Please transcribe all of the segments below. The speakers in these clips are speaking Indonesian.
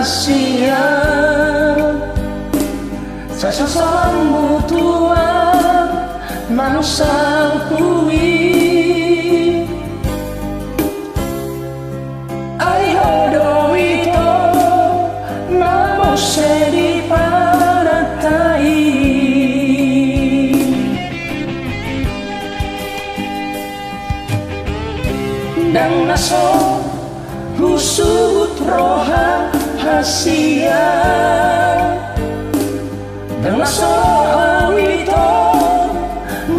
rahasia. Sasaranmu Tuhan manusia kui. Ayo itu namo sedi paratai. Dan naso husut roha hasia. Dan naso awito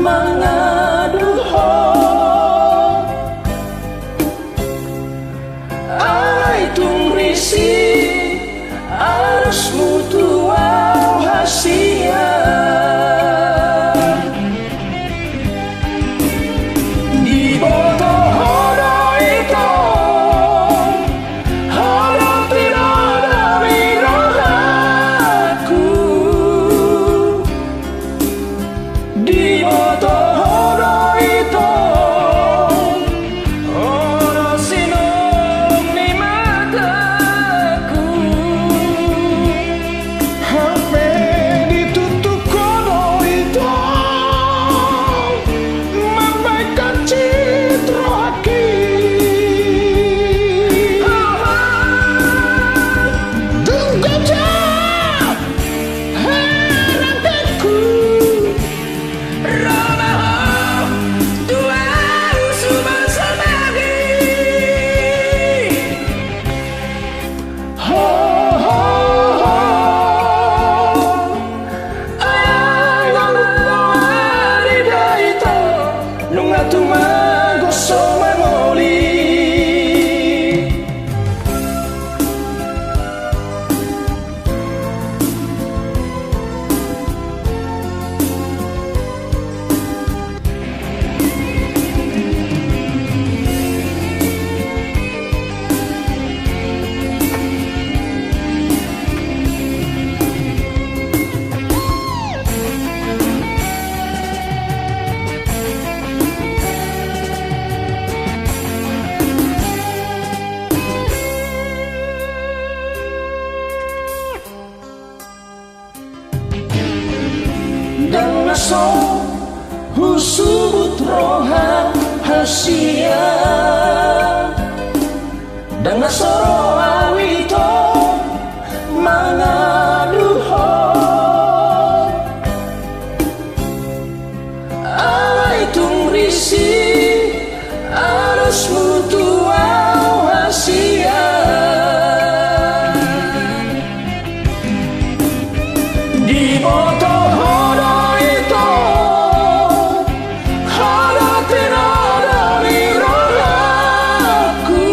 mangaduho. Ai tungrisi arus mutuau hasia. Di boto hodo itu hodo tidak dari rohaku. Di boto hodo itu hodo sinong ni mataku. Hape ditutup hodo itu membaikan citra hati. Tunggu jauh harapanku. Romaho Tuhan subang samadi. Ho ho ho ayang luari daito nunga tumago somangoli. Dan naso husubut roha hasia. Dan naso awito mangaduho. Alai tungrisi arus mutuau hasia. Di boto hodo itu hodo tidak dari rohaku.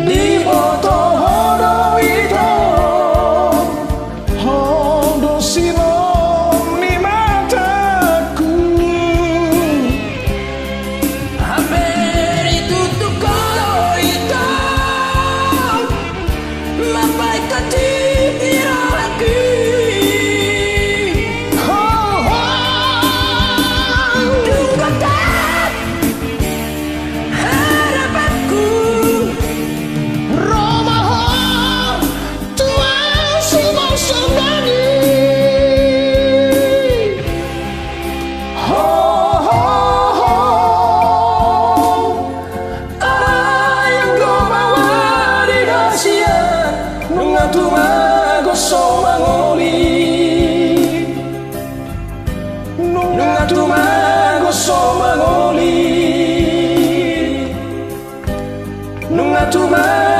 Di boto hodo itu hodo sinong ni mataku. Hampir ditutup hodo itu membaikan citra hati. Tunggu tak harapanku. Romaho Tuhan subang samadi. Ho ho ho ayang domawa di rahasia nunga tumago somangoli. Nunga tumago somangoli. Nunga tumago